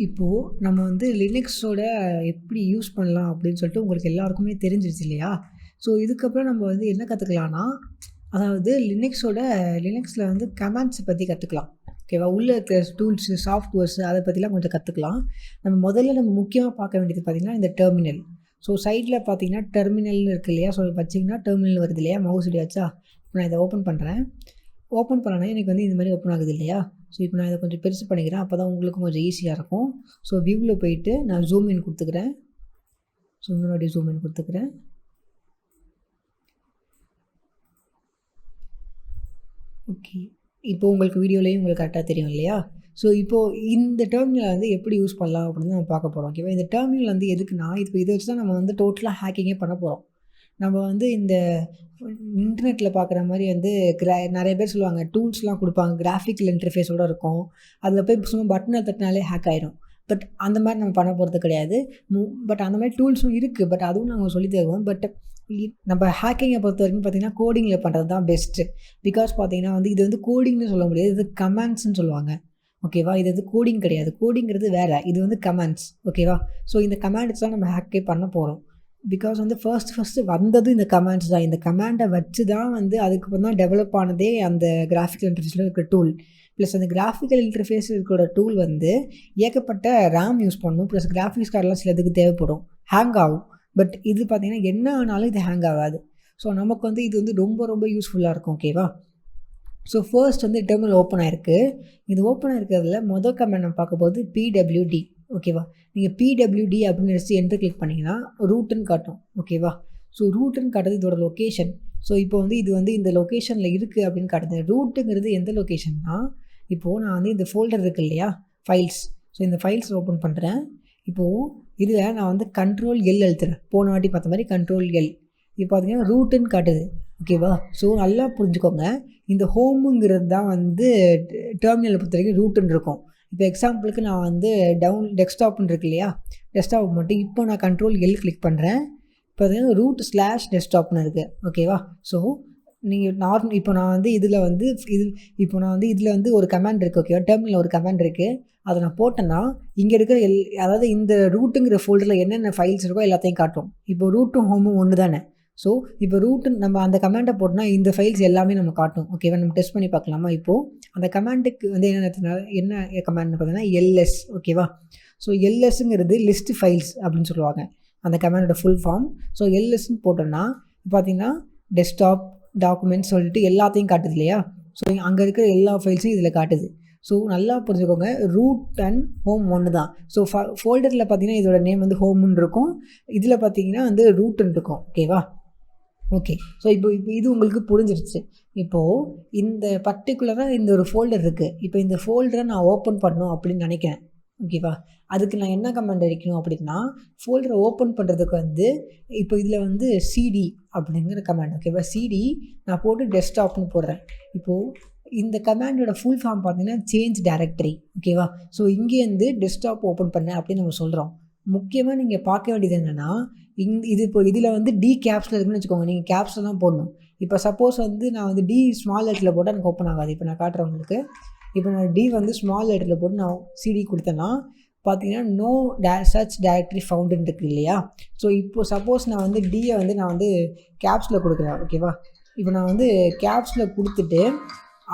இப்போது நம்ம வந்து லினக்ஸோட எப்படி யூஸ் பண்ணலாம் அப்படின்னு சொல்லிட்டு உங்களுக்கு எல்லாருக்குமே தெரிஞ்சிருச்சு இல்லையா? ஸோ இதுக்கப்புறம் நம்ம வந்து என்ன கற்றுக்கலான்னா, அதாவது லினக்ஸில் வந்து கமாண்ட்ஸை பற்றி கற்றுக்கலாம். ஓகேவா? உள்ளே இருக்கிற டூல்ஸு, சாஃப்ட்வேர்ஸு அதை பற்றிலாம் கொஞ்சம் கற்றுக்கலாம். நம்ம முக்கியமாக பார்க்க வேண்டியது பார்த்திங்கன்னா இந்த டெர்மினல். ஸோ சைடில் பார்த்தீங்கன்னா டெர்மினல்னு இருக்குது இல்லையா? ஸோ வச்சிங்கன்னா டெர்மினல் வருது இல்லையா? மவுஸ் இப்படியாச்சா? இப்போ நான் இதை ஓப்பன் பண்ணுறேன். ஓப்பன் பண்ணோன்னா எனக்கு வந்து இந்த மாதிரி ஓப்பன் ஆகுது இல்லையா? ஸோ இப்போ நான் இதை கொஞ்சம் பெருசு பண்ணிக்கிறேன். அப்போ தான் உங்களுக்கும் கொஞ்சம் ஈஸியாக இருக்கும். ஸோ வியூவில் போயிட்டு நான் ஜூம் இன் கொடுத்துக்கிறேன். ஸோ இன்னொரு ஜூம் இன் கொடுத்துக்கிறேன். ஓகே, இப்போ உங்களுக்கு வீடியோலேயும் உங்களுக்கு கரெக்டாக தெரியும் இல்லையா? ஸோ இப்போது இந்த டெர்மினலை வந்து எப்படி யூஸ் பண்ணலாம் அப்படின்னு நம்ம பார்க்க போகிறோம். ஓகேவா? இந்த டெர்மினல் வந்து எதுக்குன்னா, இப்போ இதை வச்சு தான் நம்ம வந்து டோட்டலாக ஹேக்கிங்கே பண்ண போகிறோம். நம்ம வந்து இந்த இன்டர்நெட்டில் பார்க்குற மாதிரி வந்து நிறைய பேர் சொல்லுவாங்க, டூல்ஸ்லாம் கொடுப்பாங்க, கிராஃபிக்கல் இன்டர்ஃபேஸோடு இருக்கும். அதில் போய் சும்மா பட்டனை தட்டினாலே ஹேக் ஆயிரும். பட் அந்த மாதிரி நம்ம பண்ண போகிறது கிடையாது. பட் அந்த மாதிரி டூல்ஸும் இருக்குது. பட் அதுவும் நாங்கள் சொல்லி தருவோம். பட் நம்ம ஹேக்கிங்கை பொறுத்த வரைக்கும் பார்த்திங்கன்னா கோடிங்கில் பண்ணுறது தான் பெஸ்ட்டு. பிகாஸ் பார்த்திங்கன்னா வந்து இது வந்து கோடிங்னு சொல்ல முடியாது, இது கமாண்ட்ஸ்ன்னு சொல்லுவாங்க. ஓகேவா? இது வந்து கோடிங் கிடையாது. கோடிங்கிறது வேறு, இது வந்து கமாண்ட்ஸ். ஓகேவா? ஸோ இந்த கமாண்ட்ஸ் தான் நம்ம ஹேக்கே பண்ண போகிறோம். பிகாஸ் வந்து ஃபர்ஸ்ட்டு வந்தது இந்த கமாண்ட்ஸ் தான். இந்த கமாண்டை வச்சு தான் வந்து அதுக்கப்புறம் தான் டெவலப் ஆனதே அந்த கிராஃபிக்கல் இன்டர்ஃபேஸில் இருக்கிற டூல். ப்ளஸ் அந்த கிராஃபிக்கல் இன்டர்ஃபேஸ் இருக்கிற டூல் வந்து ஏகப்பட்ட ரேம் யூஸ் பண்ணும். ப்ளஸ் கிராஃபிக்ஸ் கார்டெலாம் சிலதுக்கு தேவைப்படும், ஹேங் ஆகும். பட் இது பார்த்திங்கன்னா என்ன ஆனாலும் இது ஹேங் ஆகாது. ஸோ நமக்கு வந்து இது வந்து ரொம்ப ரொம்ப யூஸ்ஃபுல்லாக இருக்கும். ஓகேவா? ஸோ ஃபர்ஸ்ட் வந்து டெர்மினல் ஓப்பன் ஆகிருக்கு. இது ஓப்பன் ஆகிருக்கிறதுல மொதல் கமெண்ட் நம்ம பார்க்கும்போது PWD. ஓகேவா? நீங்கள் PWD அப்படின்னு நினச்சி என்ட்ரு கிளிக் பண்ணிங்கன்னா ரூட்டுன்னு காட்டும். ஓகேவா? ஸோ ரூட்டுன்னு காட்டுறது இதோட லொக்கேஷன். ஸோ இப்போ வந்து இது வந்து இந்த லொக்கேஷனில் இருக்குது அப்படின்னு காட்டுது. ரூட்டுங்கிறது எந்த லொக்கேஷன்னா, இப்போது நான் வந்து இந்த ஃபோல்டர் இருக்குது இல்லையா, ஃபைல்ஸ். ஸோ இந்த ஃபைல்ஸ் ஓப்பன் பண்ணுறேன். இப்போது இதில் நான் வந்து Ctrl+L அழுத்துறேன். போன வாட்டி பார்த்த மாதிரி Ctrl+L. இப்போ பார்த்தீங்கன்னா ரூட்டுன்னு காட்டுது. ஓகேவா? ஸோ நல்லா புரிஞ்சுக்கோங்க, இந்த ஹோமுங்கிறது தான் வந்து டெர்மினலை பொறுத்த வரைக்கும் ரூட்டுன்னு இருக்கும். இப்போ எக்ஸாம்பிளுக்கு நான் வந்து டெஸ்க்டாப்னு இருக்கு இல்லையா, டெஸ்க்டாப் மட்டும் இப்போ நான் Ctrl+L கிளிக் பண்ணுறேன். இப்போ பார்த்தீங்கன்னா root/desktopனு இருக்குது. ஓகேவா? ஸோ நீங்கள் இப்போ நான் வந்து இதில் வந்து ஒரு கமாண்ட் இருக்குது. ஓகேவா? டெர்மினலில் ஒரு கமாண்ட் இருக்குது. அதை நான் போட்டேன்னா இங்கே இருக்கிற அதாவது இந்த ரூட்டுங்கிற ஃபோல்டரில் என்னென்ன ஃபைல்ஸ் இருக்கோ எல்லாத்தையும் காட்டும். இப்போ ரூட்டும் ஹோமும் ஒன்று தானே. ஸோ இப்போ நம்ம அந்த கமாண்டை போட்டோம்னா இந்த ஃபைல்ஸ் எல்லாமே நம்ம காட்டும். ஓகேவா? நம்ம டெஸ்ட் பண்ணி பார்க்கலாமா? இப்போது அந்த கமாண்டுக்கு வந்து என்ன கமாண்ட்னு பார்த்தீங்கன்னா LS. ஓகேவா? ஸோ LSங்கிறது லிஸ்ட் ஃபைல்ஸ் அப்படின்னு சொல்லுவாங்க, அந்த கமாண்டோட ஃபுல் ஃபார்ம். ஸோ LSன்னு போட்டோன்னா பார்த்தீங்கன்னா டெஸ்க்டாப், டாக்குமெண்ட்ஸ் சொல்லிட்டு எல்லாத்தையும் காட்டுது இல்லையா? ஸோ அங்கே இருக்கிற எல்லா ஃபைல்ஸும் இதில் காட்டுது. ஸோ நல்லா புரிஞ்சுக்கோங்க, ரூட் அண்ட் ஹோம் ஒன்று தான். ஸோ ஃபோல்டரில் பார்த்தீங்கன்னா இதோட நேம் வந்து ஹோம்னு இருக்கும், இதில் பார்த்தீங்கன்னா வந்து ரூட்டுன்னு இருக்கும். ஓகேவா? ஓகே. ஸோ இப்போ இது உங்களுக்கு புரிஞ்சிருச்சு. இப்போது இந்த பர்டிகுலராக இந்த ஒரு ஃபோல்டர் இருக்குது. இப்போ இந்த ஃபோல்டரை நான் ஓப்பன் பண்ணணும் அப்படின்னு நினைக்கிறேன். ஓகேவா? அதுக்கு நான் என்ன கமாண்ட் அடிக்கணும் அப்படின்னா, ஃபோல்டரை ஓப்பன் பண்ணுறதுக்கு வந்து இப்போ இதில் வந்து CD அப்படிங்கிற கமாண்ட். ஓகேவா? CD நான் போட்டு டெஸ்க்டாப்னு போடுறேன். இப்போது இந்த கமாண்டோட ஃபுல் ஃபார்ம் பார்த்தீங்கன்னா சேஞ்ச் டைரக்டரி. ஓகேவா? ஸோ இங்கேருந்து டெஸ்க்டாப் ஓப்பன் பண்ணேன் அப்படின்னு நம்ம சொல்கிறோம். முக்கியமாக நீங்கள் பார்க்க வேண்டியது என்னென்னா, இப்போ இதில் வந்து D கேப்ஸில் இருக்குன்னு வச்சுக்கோங்க, நீங்கள் கேப்ஸில் தான் போடணும். இப்போ சப்போஸ் வந்து நான் வந்து D ஸ்மால் லெட்டரில் போட்டால் எனக்கு ஓப்பன் ஆகாது. இப்போ நான் காட்டுறேன் உங்களுக்கு. இப்போ நான் D வந்து ஸ்மால் லெட்டரில் போட்டு நான் CD கொடுத்தேன்னா பார்த்தீங்கன்னா நோ சர்ச் டைரக்டரி ஃபவுண்டுன்னு இருக்குது இல்லையா? ஸோ இப்போ சப்போஸ் நான் வந்து Dயை வந்து நான் வந்து கேப்ஸில் கொடுக்குறேன். ஓகேவா? இப்போ நான் வந்து கேப்ஸில் கொடுத்துட்டு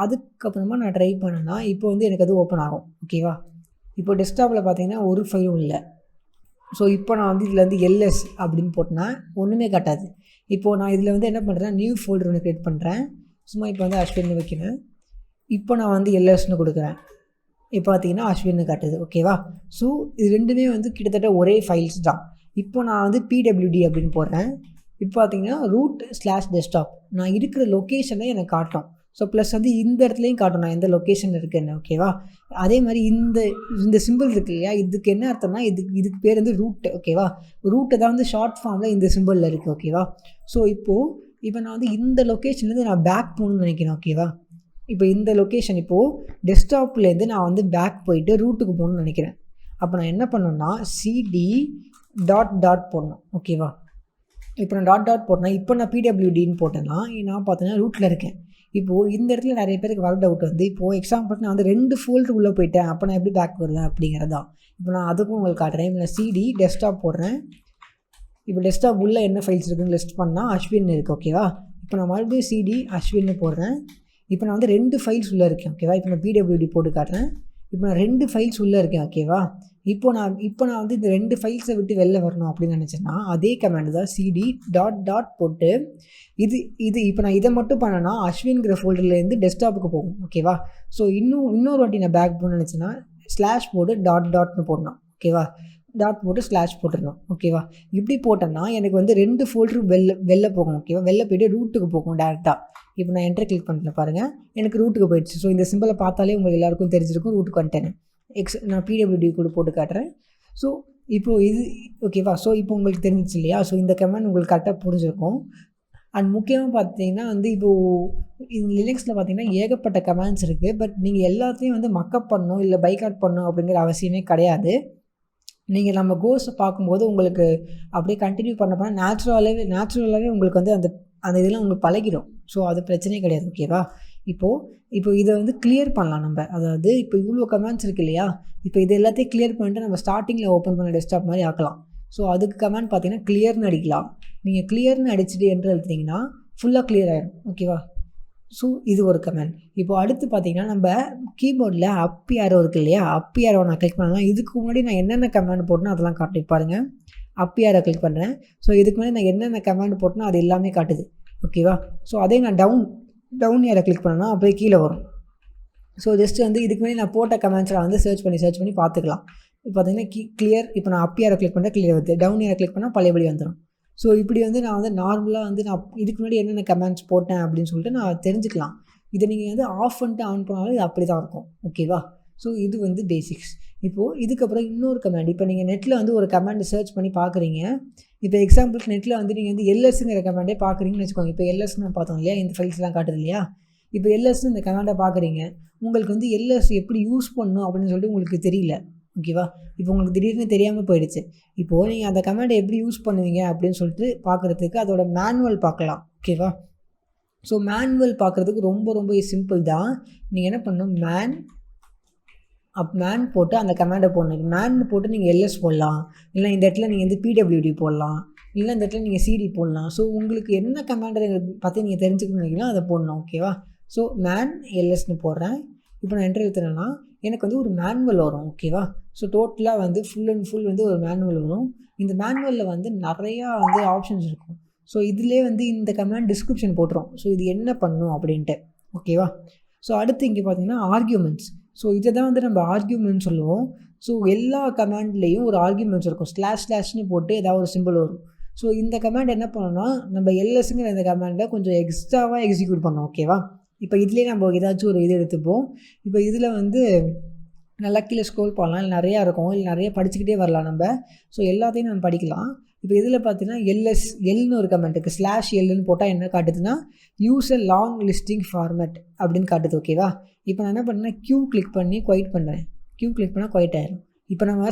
அதுக்கப்புறமா நான் ட்ரை பண்ணேன்னா இப்போ வந்து எனக்கு அது ஓப்பன் ஆகும். ஓகேவா? இப்போ டெஸ்க்டாப்பில் பார்த்தீங்கன்னா ஒரு ஃபைலும் இல்லை. ஸோ இப்போ நான் வந்து இதில் வந்து LS அப்படின்னு போட்டேன்னா ஒன்றுமே காட்டாது. இப்போது நான் இதில் வந்து என்ன பண்ணுறேன், நியூ ஃபோல்டர் ஒன்று க்ரியேட் பண்ணுறேன். சும்மா இப்போ வந்து அஸ்வின்னு வைக்கிறேன். இப்போ நான் வந்து LSன்னு கொடுக்குறேன். இப்போ பார்த்தீங்கன்னா அஸ்வின்னு காட்டுது. ஓகேவா? ஸோ இது ரெண்டுமே வந்து கிட்டத்தட்ட ஒரே ஃபைல்ஸ் தான். இப்போ நான் வந்து PWD அப்படின்னு போடுறேன். இப்போ பார்த்தீங்கன்னா root/desktop நான் இருக்கிற லொக்கேஷனை எனக்கு காட்டும். ஸோ ப்ளஸ் வந்து இந்த இடத்துலையும் காட்டும் நான் எந்த லொக்கேஷன் இருக்குன்னு. ஓகேவா? அதே மாதிரி இந்த சிம்பிள் இருக்கு இல்லையா, இதுக்கு என்ன அர்த்தம்னா இதுக்கு பேர் வந்து ரூட். ஓகேவா? ரூட்டை தான் வந்து ஷார்ட் ஃபார்மில் இந்த சிம்பிளில் இருக்குது. ஓகேவா? ஸோ இப்போ நான் வந்து இந்த லொக்கேஷன்லேருந்து நான் பேக் போகணும்னு நினைக்கிறேன். ஓகேவா? இப்போ இந்த லொக்கேஷன் இப்போது டெஸ்க்டாப்லேருந்து நான் வந்து பேக் போயிட்டு ரூட்டுக்கு போகணும்னு நினைக்கிறேன். அப்போ நான் என்ன பண்ணணும்னா CD டாட் போடணும். ஓகேவா? இப்போ நான் டாட் போட்டேன்னா இப்போ நான் PWDன்னு போட்டேன்னா நான் பார்த்தீங்கன்னா ரூட்டில் இருக்கேன். இப்போது இந்த இடத்துல நிறைய பேருக்கு வர டவுட் வந்து, இப்போது எக்ஸாம்பிள் நான் வந்து 2 ஃபோல்டர் உள்ளே போயிட்டேன், அப்போ நான் எப்படி பேக் வருவேன் அப்படிங்கிறது தான். இப்போ நான் அதுக்கும் உங்களுக்கு காட்டுறேன். இப்போ நான் சிடி டெஸ்க்டாப் போடுறேன். இப்போ டெஸ்க்டாப் உள்ளே என்ன ஃபைல்ஸ் இருக்குதுன்னு லிஸ்ட் பண்ணால் அஸ்வின் இருக்குது. ஓகேவா? இப்போ நான் மறுபடியும் சிடி அஸ்வின்னு போடுறேன். இப்போ நான் வந்து 2 ஃபைல்ஸ் உள்ளே இருக்கேன். ஓகேவா? இப்போ நான் பிடபிள்யூடி போட்டு காட்டுறேன். இப்போ நான் 2 ஃபைல்ஸ் உள்ளே இருக்கேன். ஓகேவா? இப்போ நான் வந்து இந்த 2 ஃபைல்ஸை விட்டு வெளில வரணும் அப்படின்னு நினச்சேன்னா அதே கமாண்ட் தான் சிடி டாட் போட்டு இது இப்போ நான் இதை மட்டும் பண்ணேன்னா அஸ்வின்கிற ஃபோல்டர்லேருந்து டெஸ்க்டாப்புக்கு போகும். ஓகேவா? ஸோ இன்னொரு வாட்டி நான் பேக் போகணும்னு நினச்சேன்னா ஸ்லாஷ் போட்டு டாட்னு போடணும். ஓகேவா? டாட் போட்டு ஸ்லாஷ் போட்டுடணும். ஓகேவா? இப்படி போட்டேன்னா எனக்கு வந்து 2 ஃபோல்டரு வெளில போகும். ஓகேவா? வெளில போய்ட்டு ரூட்டுக்கு போகும் டேரெக்டாக. இப்போ நான் என்டர் கிளிக் பண்ணுறேன் பாருங்கள், எனக்கு ரூட்டுக்கு போயிடுச்சு. ஸோ இந்த சிம்பிளை பார்த்தாலே உங்களுக்கு எல்லாருக்கும் தெரிஞ்சிருக்கும் ரூட்டுக்கு வந்துட்டேன். நான் பிடபிள்யூடி கூட போட்டு காட்டுறேன். ஸோ இப்போது இது ஓகேவா? ஸோ இப்போ உங்களுக்கு தெரிஞ்சிச்சு இல்லையா? ஸோ இந்த கமெண்ட் உங்களுக்கு கரெக்டாக புரிஞ்சிருக்கும். அண்ட் முக்கியமாக பார்த்தீங்கன்னா வந்து இப்போது லினக்ஸில் பார்த்தீங்கன்னா ஏகப்பட்ட கமெண்ட்ஸ் இருக்குது. பட் நீங்கள் எல்லாத்தையும் வந்து மக்கப் பண்ணணும் இல்லை பைகாட் பண்ணணும் அப்படிங்கிற அவசியமே கிடையாது. நீங்கள் நம்ம கோர்ஸை பார்க்கும்போது உங்களுக்கு அப்படியே கண்டினியூ பண்ண நேச்சுரலாகவே உங்களுக்கு வந்து அந்த இதெல்லாம் உங்களுக்கு பழகிடும். ஸோ அது பிரச்சனையே கிடையாது. ஓகேவா? இப்போ இதை வந்து கிளியர் பண்ணலாம் நம்ம. அதாவது இப்போ இவ்வளோ கமெண்ட்ஸ் இருக்குது இல்லையா? இப்போ இது எல்லாத்தையும் கிளியர் பண்ணிட்டு நம்ம ஸ்டார்டிங்கில் ஓப்பன் பண்ண டெஸ்க்டாப் மாதிரி ஆக்கலாம். ஸோ அதுக்கு கமெண்ட் பார்த்தீங்கன்னா கிளியர்னு அடிக்கலாம். நீங்கள் கிளியர்னு அடிச்சுட்டு என்று எழுதிங்கன்னா ஃபுல்லாக கிளியர் ஆகிடும். ஓகேவா? ஸோ இது ஒரு கமெண்ட். இப்போது அடுத்து பார்த்தீங்கன்னா நம்ம கீபோர்டில் அப் ஏரோ இருக்குது இல்லையா? அப் ஏரோ நான் கிளிக் பண்ணலாம். இதுக்கு முன்னாடி நான் என்னென்ன கமெண்ட் போட்டேனோ அதெல்லாம் காட்டி பாருங்கள். அப் ஏரோ கிளிக் பண்ணுறேன். ஸோ இதுக்கு முன்னாடி நான் என்னென்ன கமெண்ட் போட்டேனோ அது எல்லாமே காட்டுது. ஓகேவா? ஸோ அதே நான் டவுன் ஏரோ கிளிக் பண்ணேன்னா அப்படியே கீழே வரும். ஸோ ஜஸ்ட்டு வந்து இதுக்கு முன்னாடி நான் போட்ட கமெண்ட்ஸில் வந்து சர்ச் பண்ணி பார்த்துக்கலாம். இப்போ பார்த்தீங்கன்னா கிளியர். இப்போ நான் அப் ஏரோ கிளிக் பண்ணால் கிளியர் வருது. டவுன் ஏரோ கிளிக் பண்ணால் பழையபடி வந்துடும். ஸோ இப்படி வந்து நான் வந்து நார்மலாக வந்து நான் இதுக்கு முன்னாடி என்னென்ன கமெண்ட்ஸ் போட்டேன் அப்படின்னு சொல்லிட்டு நான் தெரிஞ்சுக்கலாம். இதை நீங்கள் வந்து ஆஃப் பண்ணிட்டு ஆன் பண்ணாலும் இது அப்படி தான் இருக்கும். ஓகேவா? ஸோ இது வந்து பேசிக்ஸ். இப்போது இதுக்கப்புறம் இன்னொரு கமெண்ட். இப்போ நீங்கள் நெட்டில் வந்து ஒரு கமெண்ட் சர்ச் பண்ணி பார்க்குறீங்க. இப்போ எக்ஸாம்பிளுக்கு நெட்டில் வந்து நீங்கள் வந்து எல்எஸ்ங்கிற கமெண்டே பார்க்குறீங்கன்னு வச்சுக்கோங்க. இப்போ எல்எஸ்ன்னு பார்த்தோம் இல்லையா? இந்த ஃபைல்ஸ்லாம் காட்டுது இல்லையா? இப்போ எல்எஸ்ன்னு இந்த கமெண்டை பார்க்குறீங்க. உங்களுக்கு வந்து எல்எஸ் எப்படி யூஸ் பண்ணணும் அப்படின்னு சொல்லிட்டு உங்களுக்கு தெரியல. ஓகேவா? இப்போ உங்களுக்கு திடீர்னு தெரியாமல் போயிடுச்சு. இப்போது நீங்கள் அந்த கமெண்டை எப்படி யூஸ் பண்ணுவீங்க அப்படின்னு சொல்லிட்டு பார்க்குறதுக்கு அதோட மேனுவல் பார்க்கலாம். ஓகேவா? ஸோ மேனுவல் பார்க்குறதுக்கு ரொம்ப சிம்பிள் தான். நீங்கள் என்ன பண்ணணும், மேன் போட்டு அந்த கமெண்டை போடணும். மேன் போட்டு நீங்கள் எல்எஸ் போடலாம், இல்லை இந்த இடத்துல நீங்கள் வந்து பிடபிள்யூடி போடலாம், இல்லை இந்த இடத்துல நீங்கள் சிடி போடலாம். ஸோ உங்களுக்கு என்ன கமெண்டை பற்றி நீங்கள் தெரிஞ்சுக்கணும்னு நினைக்கிறீங்களோ அதை போடணும். ஓகேவா? ஸோ மேன் எல்எஸ்ன்னு போடுறேன். இப்போ நான் என்டர் எழுத்துனேன்னா எனக்கு வந்து ஒரு மேனுவல் வரும். ஓகேவா? ஸோ டோட்டலாக வந்து ஃபுல் அண்ட் ஃபுல் வந்து ஒரு மேனுவல் வரும். இந்த மேனுவலில் வந்து நிறையா வந்து ஆப்ஷன்ஸ் இருக்கும். ஸோ இதிலே வந்து இந்த கமெண்ட் டிஸ்கிரிப்ஷன் போட்டுரும். ஸோ இது என்ன பண்ணும் அப்படின்ட்டு. ஓகேவா? ஸோ அடுத்து இங்கே பார்த்தீங்கன்னா ஆர்கியூமெண்ட்ஸ். ஸோ இதை தான் வந்து நம்ம ஆர்கியூமெண்ட் சொல்லுவோம். ஸோ எல்லா கமெண்ட்லேயும் ஒரு ஆர்கியூமெண்ட்ஸ் இருக்கும். ஸ்லாஷ்னு போட்டு ஏதாவது ஒரு சிம்பிள் வரும். ஸோ இந்த கமெண்ட் என்ன பண்ணணும்னா நம்ம எல்எஸ்ங்கிற இந்த கமெண்டை கொஞ்சம் எக்ஸ்ட்ராவாக எக்ஸிக்யூட் பண்ணோம். ஓகேவா? இப்போ இதுலேயே நம்ம ஏதாச்சும் ஒரு இது எடுத்துப்போம். இப்போ இதில் வந்து நல்லா கீழே ஸ்க்ரோல் பண்ணலாம். நிறையா இருக்கும், இல்லை நிறைய படிச்சுக்கிட்டே வரலாம் நம்ம. ஸோ எல்லாத்தையும் நம்ம படிக்கலாம். இப்போ இதில் பார்த்தீங்கன்னா எல்னு ஒரு கமெண்ட் இருக்குது. /எல்னு போட்டால் என்ன காட்டுதுன்னா use a long listing format அப்படின்னு காட்டுது. ஓகேவா? இப்போ நான் என்ன பண்ணேன்னா Q கிளிக் பண்ணி குவைட் பண்ணுறேன். Q கிளிக் பண்ணால் குவைட் ஆயிடும். இப்போ நம்ம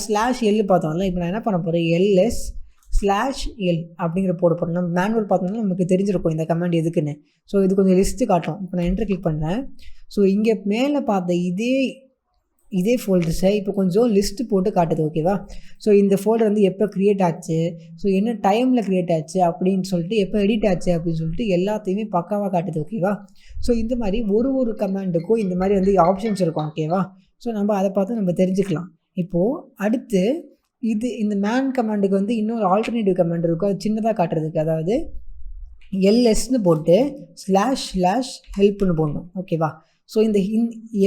/L பார்த்தோம்ல, இப்போ நான் என்ன பண்ண போகிறேன், LS/L அப்படிங்கிற போட போகிறோம். நம்ம மேனுவல் பார்த்தோம்னா நமக்கு தெரிஞ்சிருக்கும் இந்த கமெண்ட் எதுக்குன்னு. ஸோ இது கொஞ்சம் லிஸ்ட்டு காட்டும். இப்போ நான் என்டர் கிளிக் பண்ணுறேன். ஸோ இங்கே மேலே பார்த்த இதே ஃபோல்டர்ஸை இப்போ கொஞ்சம் லிஸ்ட்டு போட்டு காட்டுது. ஓகேவா? ஸோ இந்த ஃபோல்டர் வந்து எப்போ க்ரியேட் ஆச்சு, ஸோ என்ன டைமில் க்ரியேட் ஆச்சு அப்படின்னு சொல்லிட்டு, எப்போ எடிட் ஆச்சு அப்படின்னு சொல்லிட்டு எல்லாத்தையுமே பக்காவாக காட்டுது. ஓகேவா? ஸோ இந்த மாதிரி ஒரு கமெண்டுக்கும் இந்த மாதிரி வந்து ஆப்ஷன்ஸ் இருக்கும். ஓகேவா? ஸோ நம்ம அதை பார்த்து நம்ம தெரிஞ்சுக்கலாம். இப்போது அடுத்து இந்த மேன் கமாண்டுக்கு வந்து இன்னொரு ஆல்டர்னேட்டிவ் கமாண்ட் இருக்கும். அது சின்னதாக காட்டுறதுக்கு, அதாவது எல்எஸ்ன்னு போட்டு /ஹெல்ப்னு போடணும். ஓகேவா? ஸோ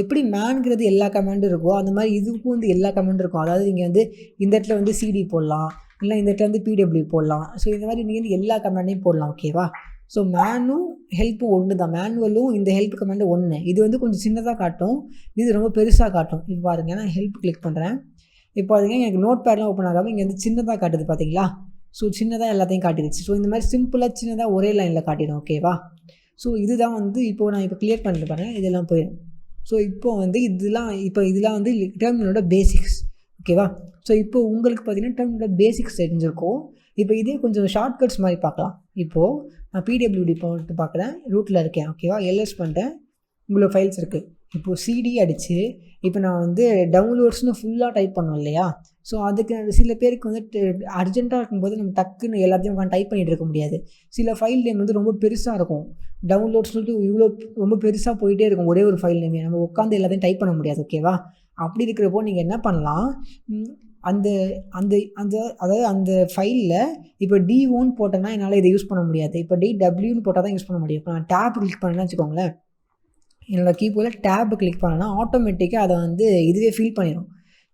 எப்படி மேன்கிறது எல்லா கமெண்டும் இருக்கோ அந்த மாதிரி இதுக்கும் வந்து எல்லா கமெண்டும் இருக்கும். அதாவது நீங்கள் வந்து இந்த இடத்துல வந்து சிடி போடலாம், இல்லை இந்த இடத்துல வந்து பிடபிள்யூ போடலாம். ஸோ இந்த மாதிரி நீங்கள் வந்து எல்லா கமெண்டையும் போடலாம். ஓகேவா? ஸோ மேனும் ஹெல்ப்பும் ஒன்று தான். மேனுவலும் இந்த ஹெல்ப் கமெண்டும் ஒன்று. இது வந்து கொஞ்சம் சின்னதாக காட்டும், இது ரொம்ப பெருசாக காட்டும். இப்போ பாருங்கள், நான் ஹெல்ப் கிளிக் பண்ணுறேன். இப்போ அதுங்க எனக்கு நோட் பேட்லாம் ஓப்பன் ஆகாமல் இங்கே வந்து சின்னதாக காட்டுது. பார்த்தீங்களா? ஸோ சின்னதாக எல்லாத்தையும் காட்டிடுச்சு. ஸோ இந்த மாதிரி சிம்பிளாக சின்னதாக ஒரே லைனில் காட்டிடும். ஓகேவா? ஸோ இதுதான் வந்து இப்போது நான் கிளியர் பண்ணிட்டு பாருங்கள், இதெல்லாம் போயிடும். ஸோ இப்போது வந்து இதெல்லாம் வந்து டெர்மினலோட பேசிக்ஸ். ஓகேவா? ஸோ இப்போ உங்களுக்கு பார்த்தீங்கன்னா டெர்மினலோட பேசிக்ஸ் தெரிஞ்சிருக்கும். இப்போ இதே கொஞ்சம் ஷார்ட்கட்ஸ் மாதிரி பார்க்கலாம். இப்போது நான் பிடபிள்யூடி போட்டு பார்க்குறேன், ரூட்டில் இருக்கேன். ஓகேவா, எல்எஸ் பண்ணிட்டேன், இவ்வளோ ஃபைல்ஸ் இருக்குது. இப்போது சிடி அடித்து இப்போ நான் வந்து டவுன்லோட்ஸ்னு ஃபுல்லாக டைப் பண்ணோம் இல்லையா? ஸோ அதுக்கு சில பேருக்கு வந்துட்டு அர்ஜென்ட்டாக இருக்கும்போது நம்ம டக்குன்னு எல்லாத்தையும் உட்காந்து டைப் பண்ணிகிட்டு இருக்க முடியாது. சில ஃபைல் நேம் வந்து ரொம்ப பெருசாக இருக்கும். டவுன்லோட்ஸ் சொல்லிட்டு இவ்வளோ ரொம்ப பெருசாக போயிட்டே இருக்கும் ஒரே ஒரு ஃபைல் நேமே. நம்ம உட்காந்து எல்லாத்தையும் டைப் பண்ண முடியாது. ஓகேவா? அப்படி இருக்கிறப்போ நீங்கள் என்ன பண்ணலாம், அந்த அந்த அந்த அதாவது அந்த ஃபைலில் இப்போ D1 போட்டேன்னா என்னால் இதை யூஸ் பண்ண முடியாது. இப்போ DWன்னு போட்டால் தான் யூஸ் பண்ண முடியும். இப்போ நான் டேப் கிளிக் பண்ணேன்னு வச்சுக்கோங்களேன், என்னோடய கீபோர்டில் டேப் கிளிக் பண்ணேன்னா ஆட்டோமேட்டிக்காக அதை வந்து இதுவே ஃபில் பண்ணிடும்.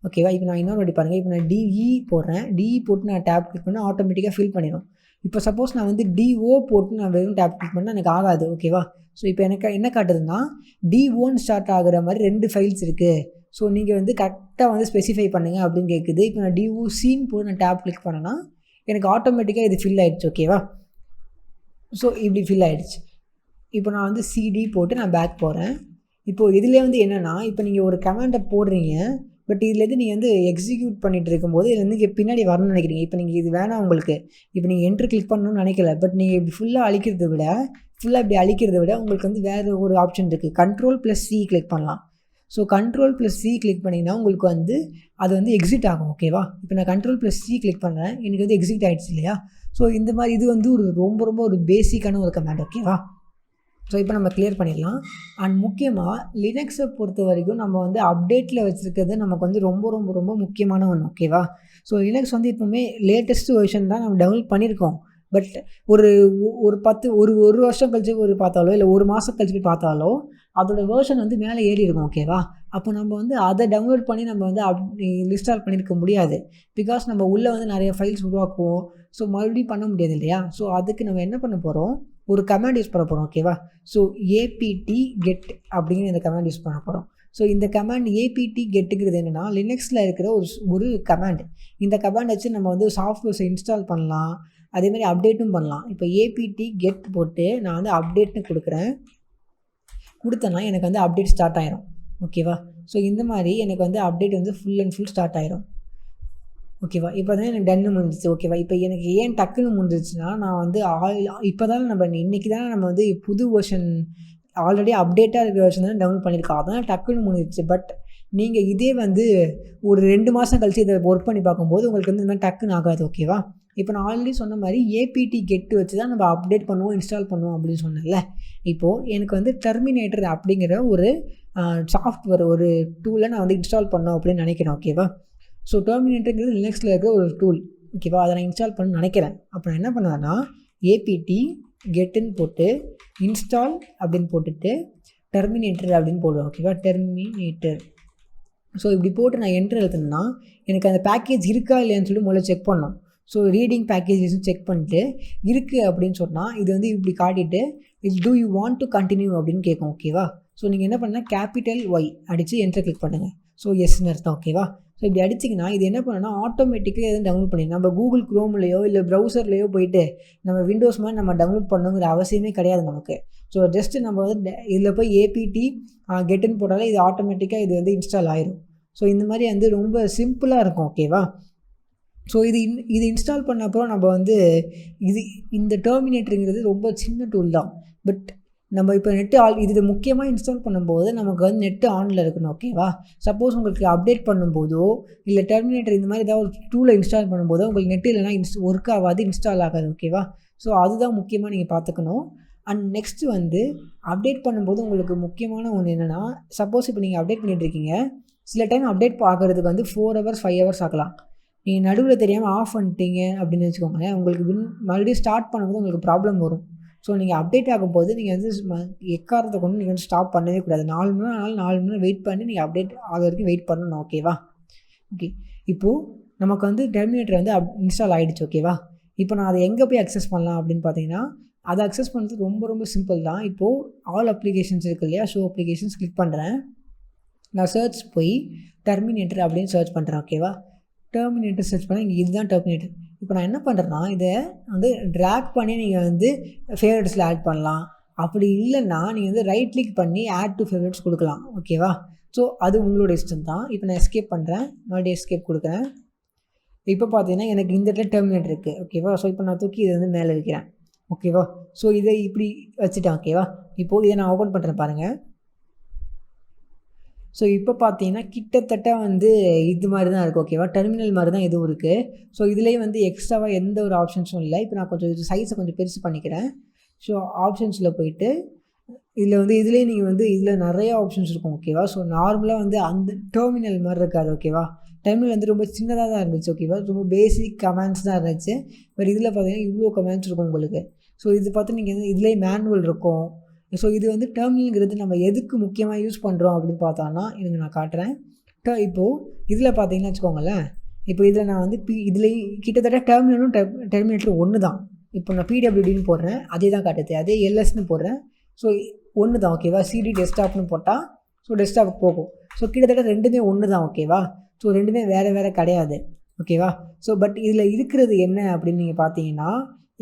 ஓகேவா? இப்போ நான் இன்னொரு வாட்டி பாருங்கள், இப்போ நான் DE போடுறேன், DE போட்டு நான் டேப் கிளிக் பண்ணால் ஆட்டோமேட்டிக்காக ஃபில் பண்ணிடும். இப்போ சப்போஸ் நான் வந்து DO போட்டு நான் வெறும் டேப் கிளிக் பண்ணால் எனக்கு ஆகாது. ஓகேவா? ஸோ இப்போ எனக்கு என்ன காட்டுதுன்னா D1 ஸ்டார்ட் ஆகுற மாதிரி 2 ஃபைல்ஸ் இருக்குது. ஸோ நீங்கள் வந்து கரெக்டாக வந்து ஸ்பெசிஃபை பண்ணுங்கள் அப்படின்னு கேட்குது. இப்போ நான் DOCன்னு போட்டு நான் டேப் கிளிக் பண்ணேன்னா எனக்கு ஆட்டோமேட்டிக்காக இது ஃபில் ஆகிடுச்சு. ஓகேவா? ஸோ இப்படி ஃபில் ஆகிடுச்சு. இப்போ நான் வந்து CD போட்டு நான் பேக் போகிறேன். இப்போது இதிலே வந்து என்னென்னா, இப்போ நீங்கள் ஒரு கமாண்டை போடுறீங்க, பட் இதுலேருந்து நீங்கள் வந்து எக்ஸிக்யூட் பண்ணிகிட்டு இருக்கும்போது இதுலேருந்து இங்கே பின்னாடி வரணும்னு நினைக்கிறீங்க. இப்போ நீங்கள் இது வேணாம் உங்களுக்கு, இப்போ நீங்கள் என்ட்ரு கிளிக் பண்ணணும்னு நினைக்கல, பட் நீங்கள் இப்படி ஃபுல்லாக அழிக்கிறத விட உங்களுக்கு வந்து வேறு ஒரு ஆப்ஷன் இருக்குது. Ctrl+C கிளிக் பண்ணலாம். ஸோ Ctrl+C கிளிக் பண்ணிங்கன்னா உங்களுக்கு வந்து அது வந்து எக்ஸிட் ஆகும். ஓகேவா? இப்போ நான் Ctrl+C கிளிக் பண்ணுறேன், எனக்கு வந்து எக்ஸிட் ஆகிடுச்சு இல்லையா? ஸோ இந்த மாதிரி இது வந்து ஒரு ரொம்ப ஒரு பேசிக்கான ஒரு கமாண்ட். ஓகேவா? ஸோ இப்போ நம்ம கிளியர் பண்ணிடலாம். அண்ட் முக்கியமாக லினக்ஸை பொறுத்த வரைக்கும் நம்ம வந்து அப்டேட்டில் வச்சுருக்கிறது நமக்கு வந்து ரொம்ப முக்கியமான ஒன்று. ஓகேவா? ஸோ லினக்ஸ் வந்து எப்போவுமே லேட்டஸ்ட் வெர்ஷன் தான் நம்ம டெவலப் பண்ணியிருக்கோம். பட் ஒரு ஒரு வருஷம் கழிச்சு பார்த்தாலோ இல்லை ஒரு மாதம் கழிச்சு பார்த்தாலோ அதோட வேர்ஷன் வந்து மேலே ஏறி இருக்கும். ஓகேவா? அப்போ நம்ம வந்து அதை டவுன்லோட் பண்ணி நம்ம வந்து இன்ஸ்டால் பண்ணியிருக்க முடியாது. பிகாஸ் நம்ம உள்ளே வந்து நிறைய ஃபைல்ஸ் உருவாக்குவோம். ஸோ மறுபடியும் பண்ண முடியாது இல்லையா? ஸோ அதுக்கு நம்ம என்ன பண்ண போகிறோம், ஒரு கமாண்ட் யூஸ் பண்ண போகிறோம். ஓகேவா? ஸோ apt-get அப்படிங்கிற இந்த கமாண்ட் யூஸ் பண்ண போகிறோம். ஸோ இந்த கமாண்ட் apt-getங்கிறது என்னென்னா லினக்ஸில் இருக்கிற ஒரு கமாண்ட். இந்த கமாண்ட் வச்சு நம்ம வந்து சாஃப்ட்வேர்ஸை இன்ஸ்டால் பண்ணலாம், அதேமாதிரி அப்டேட்டும் பண்ணலாம். இப்போ apt-get போட்டு நான் வந்து அப்டேட்னு கொடுத்தேன்னா எனக்கு வந்து அப்டேட் ஸ்டார்ட் ஆயிரும். ஓகேவா? ஸோ இந்த மாதிரி எனக்கு வந்து அப்டேட் வந்து ஃபுல் அண்ட் ஃபுல் ஸ்டார்ட் ஆயிரும். ஓகேவா? இப்போ தான் எனக்கு டன்னு முடிஞ்சிச்சு. ஓகேவா? இப்போ எனக்கு ஏன் டக்குன்னு முடிஞ்சிச்சுன்னா, நான் வந்து இப்போ தான் இன்றைக்கி தானே நம்ம வந்து புது வெர்ஷன் ஆல்ரெடி அப்டேட்டாக இருக்கிற வெர்ஷன் தான் டவுன்லோட் பண்ணியிருக்கோம். அதனால் டக்குன்னு முடிஞ்சிச்சு. பட் நீங்கள் இதே வந்து ஒரு 2 மாதம் கழிச்சு இதை ஒர்க் பண்ணி பார்க்கும்போது உங்களுக்கு வந்து இந்த மாதிரி டக்குன்னு ஆகாது. ஓகேவா? இப்போ நான் ஆல்ரெடி சொன்ன மாதிரி apt-get வச்சு தான் நம்ம அப்டேட் பண்ணுவோம், இன்ஸ்டால் பண்ணுவோம் அப்படின்னு சொன்னேன்ல. இப்போது எனக்கு வந்து டெர்மினேட்டர் அப்படிங்கிற ஒரு சாஃப்ட்வேர் ஒரு டூலை நான் வந்து இன்ஸ்டால் பண்ணோம் அப்படின்னு நினைக்கிறேன். ஓகேவா? ஸோ டெர்மினேட்டருங்கிறது லினக்ஸில் இருக்கிற ஒரு டூல். ஓகேவா? அதை நான் இன்ஸ்டால் பண்ண நினைக்கிறேன். அப்போ நான் என்ன பண்ணுவேன்னா apt-getன்னு போட்டு இன்ஸ்டால் அப்படின்னு போட்டுட்டு டெர்மினேட்டர் அப்படின்னு போடுவேன். ஓகேவா? டெர்மினேட்டர். ஸோ இப்படி போட்டு நான் என்ட்ரு எழுத்துனா எனக்கு அந்த பேக்கேஜ் இருக்கா இல்லையான்னு சொல்லி முதல்ல செக் பண்ணணும். ஸோ ரீடிங் பேக்கேஜஸும் செக் பண்ணிட்டு இருக்குது அப்படின்னு சொன்னால் இது வந்து இப்படி காட்டிட்டு do you want to continue அப்படின்னு கேட்கும். ஓகேவா? ஸோ நீங்கள் என்ன பண்ணால் Y அடித்து என்ட்ரு கிளிக் பண்ணுங்கள். ஸோ எஸ்ன்னு அர்த்தம். ஓகேவா? ஸோ இப்படி அடிச்சிங்கன்னா இது என்ன பண்ணணும்னா ஆட்டோமேட்டிக்காக எதுவும் டவுன்லோட் பண்ணி நம்ம கூகுள் க்ரோம்லையோ இல்லை ப்ரௌசர்லையோ போயிட்டு நம்ம விண்டோஸ் மாதிரி நம்ம டவுன்லோட் பண்ணணுங்கிற அவசியமே கிடையாது நமக்கு. ஸோ ஜஸ்ட்டு நம்ம வந்து இதில் போய் apt-getன்னு போட்டாலே இது ஆட்டோமேட்டிக்காக இது வந்து இன்ஸ்டால் ஆயிரும். ஸோ இந்த மாதிரி வந்து ரொம்ப சிம்பிளாக இருக்கும். ஓகேவா? ஸோ இது இன்ஸ்டால் பண்ண அப்புறம் நம்ம வந்து இந்த டெர்மினேட்டருங்கிறது ரொம்ப சின்ன டூல் தான். பட் நம்ம இப்போ இது முக்கியமாக இன்ஸ்டால் பண்ணும்போது நமக்கு வந்து நெட்டு ஆனில் இருக்கணும். ஓகேவா? சப்போஸ் உங்களுக்கு அப்டேட் பண்ணும்போதோ இல்லை டெர்மினேட்டர் இந்த மாதிரி ஏதாவது ஒரு டூலை இன்ஸ்டால் பண்ணும்போதோ உங்களுக்கு நெட்டு இல்லைனா ஒர்க் ஆகாது, இன்ஸ்டால் ஆகாது. ஓகேவா? ஸோ அதுதான் முக்கியமாக நீங்கள் பார்த்துக்கணும். அண்ட் நெக்ஸ்ட்டு வந்து அப்டேட் பண்ணும்போது உங்களுக்கு முக்கியமான ஒன்று என்னென்னா, சப்போஸ் இப்போ நீங்கள் அப்டேட் பண்ணிகிட்ருக்கீங்க, சில டைம் அப்டேட் பார்க்குறதுக்கு வந்து 4 hours 5 hours ஆகலாம். நீங்கள் நடுவில் தெரியாமல் ஆஃப் பண்ணிட்டீங்க அப்படின்னு வச்சுக்கோங்களேன், உங்களுக்கு மறுபடியும் ஸ்டார்ட் பண்ணும்போது உங்களுக்கு ப்ராப்ளம் வரும். ஸோ நீங்கள் அப்டேட் ஆகும்போது நீங்கள் வந்து எக்காரத்தை கொண்டு நீங்கள் வந்து ஸ்டாப் பண்ணவே கூடாது. 4 மணி நேரம் 4 மணி நேரம் வெயிட் பண்ணி நீங்கள் அப்டேட் ஆக வரைக்கும் வெயிட் பண்ணணும். ஓகேவா? ஓகே. இப்போது நமக்கு வந்து டெர்மினேட்டர் வந்து இன்ஸ்டால் ஆகிடுச்சு. ஓகேவா? இப்போ நான் அதை எங்கே போய் அக்சஸ் பண்ணலாம் அப்படின்னு பார்த்தீங்கன்னா, அதை அக்சஸ் பண்ணுறது ரொம்ப சிம்பிள் தான். இப்போது ஆல் அப்ளிகேஷன்ஸ் இருக்குது இல்லையா? ஷோ அப்ளிகேஷன்ஸ் கிளிக் பண்ணுறேன். நான் சர்ச் போய் டெர்மினேட்டர் அப்படின்னு சர்ச் பண்ணுறேன். ஓகேவா? டெர்மினேட்டர் சர்ச் பண்ணால் இங்கே இதுதான் டெர்மினேட்டர். இப்போ நான் என்ன பண்ணுறேன்னா இதை வந்து ட்ராக் பண்ணி நீங்கள் வந்து ஃபேவரட்ஸில் ஆட் பண்ணலாம். அப்படி இல்லைன்னா நீங்கள் வந்து ரைட் கிளிக் பண்ணி ஆட் டு ஃபேவரட்ஸ் கொடுக்கலாம். ஓகேவா? ஸோ அது உங்களோட இஷ்டம் தான். இப்போ நான் எஸ்கேப் பண்ணுறேன், மறுபடியும் எஸ்கேப் கொடுக்குறேன். இப்போ பார்த்தீங்கன்னா எனக்கு இந்த இடத்துல டெர்மினேட்டர் இருக்குது. ஓகேவா? ஸோ இப்போ நான் தூக்கி இதை வந்து மேலே வைக்கிறேன். ஓகேவா? ஸோ இதை இப்படி வச்சுட்டேன். ஓகேவா? இப்போது இதை நான் ஓப்பன் பண்ணுறேன் பாருங்கள். ஸோ இப்போ பார்த்தீங்கன்னா கிட்டத்தட்ட வந்து இது மாதிரி தான் இருக்குது. ஓகேவா? டெர்மினல் மாதிரி தான் இதுவும் இருக்குது. ஸோ இதுலேயே வந்து எக்ஸ்ட்ராவாக எந்த ஒரு ஆப்ஷன்ஸும் இல்லை. இப்போ நான் கொஞ்சம் இது சைஸை கொஞ்சம் பெருசு பண்ணிக்கிறேன். ஸோ ஆப்ஷன்ஸில் போயிட்டு இதில் வந்து இதுலேயே நீங்கள் வந்து இதில் நிறைய ஆப்ஷன்ஸ் இருக்கும். ஓகேவா? ஸோ நார்மலாக வந்து அந்த டெர்மினல் மாதிரி இருக்காது. ஓகேவா? டெர்மினல் வந்து ரொம்ப சின்னதாக தான் இருந்துச்சு. ஓகேவா? ரொம்ப பேசிக் கமாண்ட்ஸ் தான் இருந்துச்சு. பட் இதில் பார்த்தீங்கன்னா இவ்வளோ கமாண்ட்ஸ் இருக்கும் உங்களுக்கு. ஸோ இது பார்த்து நீங்கள் வந்து இதுலேயே மேனுவல் இருக்கும். ஸோ இது வந்து டெர்மினல்ங்கிறது நம்ம எதுக்கு முக்கியமாக யூஸ் பண்ணுறோம் அப்படின்னு பார்த்தோன்னா இதுங்க நான் காட்டுறேன். இப்போது இதில் பார்த்தீங்கன்னா வச்சுக்கோங்களேன், இப்போ இதில் நான் வந்து இதுலேயே கிட்டத்தட்ட டெர்மினலும் டெர்மினேட்டரும் ஒன்று தான். இப்போ நான் பிடபிள்யூடின்னு போடுறேன், அதே தான் காட்டுது. அதே எல்எஸ்ன்னு போடுறேன். ஸோ ஒன்று தான். ஓகேவா? சிடி டெஸ்க்டாப்னு போட்டால் ஸோ டெஸ்க்டாப் போகும். ஸோ கிட்டத்தட்ட ரெண்டுமே ஒன்று தான். ஓகேவா? ஸோ ரெண்டுமே வேறு கிடையாது. ஓகேவா? ஸோ பட் இதில் இருக்கிறது என்ன அப்படின்னு நீங்கள் பார்த்தீங்கன்னா,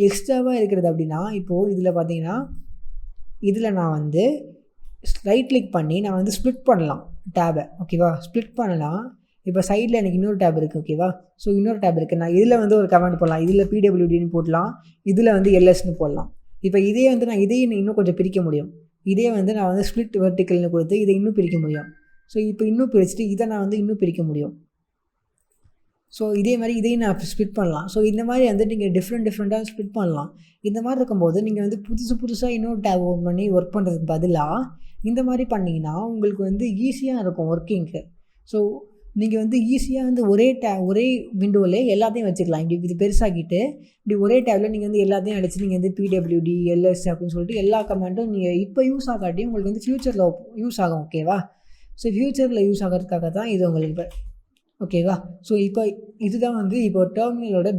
எக்ஸ்ட்ராவாக இருக்கிறது அப்படின்னா, இப்போது இதில் பார்த்தீங்கன்னா இதில் நான் வந்து ரைட் கிளிக் பண்ணி நான் வந்து ஸ்ப்ளிட் பண்ணலாம் டேபை. ஓகேவா? ஸ்ப்ளிட் பண்ணலாம். இப்போ சைடில் எனக்கு இன்னொரு டேப் இருக்குது. ஓகேவா? ஸோ இன்னொரு டேப் இருக்குது. நான் இதில் வந்து ஒரு கமெண்ட் போடலாம். இதில் பிடபிள்யூடின்னு போடலாம். இதில் வந்து எல்எஸ்ன்னு போடலாம். இப்போ இதே வந்து நான் இதையும் இன்னும் கொஞ்சம் பிரிக்க முடியும். இதே வந்து நான் வந்து ஸ்ப்ளிட் வெர்டிக்கல்னு கொடுத்து இதை இன்னும் பிரிக்க முடியும். ஸோ இப்போ இன்னும் பிரிச்சுட்டு இதை நான் வந்து இன்னும் பிரிக்க முடியும். ஸோ இதே மாதிரி இதையும் நான் ஸ்ப்ளிட் பண்ணலாம். ஸோ இந்த மாதிரி வந்து நீங்கள் டிஃப்ரெண்ட்டாக ஸ்ப்ளிட் பண்ணலாம். இந்த மாதிரி இருக்கும்போது நீங்கள் வந்து புதுசாக இன்னொரு டேப் ஓப்பன் பண்ணி ஒர்க் பண்ணுறதுக்கு பதிலாக இந்த மாதிரி பண்ணிங்கன்னா உங்களுக்கு வந்து ஈஸியாக இருக்கும் ஒர்க்கிங்க்கு. ஸோ நீங்கள் வந்து ஈஸியாக வந்து ஒரே விண்டோவிலே எல்லாத்தையும் வச்சுக்கலாம். இப்படி இது பெருசாகிட்டு இப்படி ஒரே டேபில் நீங்கள் வந்து எல்லாத்தையும் அடிச்சு நீங்கள் வந்து பிடபிள்யூடி எல்எஸ் அப்படின்னு சொல்லிட்டு எல்லா கமெண்ட்டும் நீங்கள் இப்போ யூஸ் ஆகாட்டியும் உங்களுக்கு வந்து ஃப்யூச்சரில் யூஸ் ஆகும். ஓகேவா? ஸோ ஃப்யூச்சரில் யூஸ் ஆகிறதுக்காக தான் இது உங்களுக்கு. ஓகேவா? ஸோ இப்போ இதுதான் வந்து இப்போ டெர்மினலோட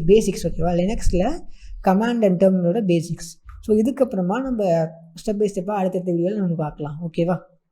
பேசிக்ஸ். ஓகேவா? லினக்ஸில் கமாண்ட் அண்ட் டெர்மினலோட பேசிக்ஸ். ஸோ இதுக்கப்புறமா நம்ம ஸ்டெப் பை ஸ்டெப்பாக அடுத்தடுத்த வீடியோவில் நம்ம பார்க்கலாம். ஓகேவா?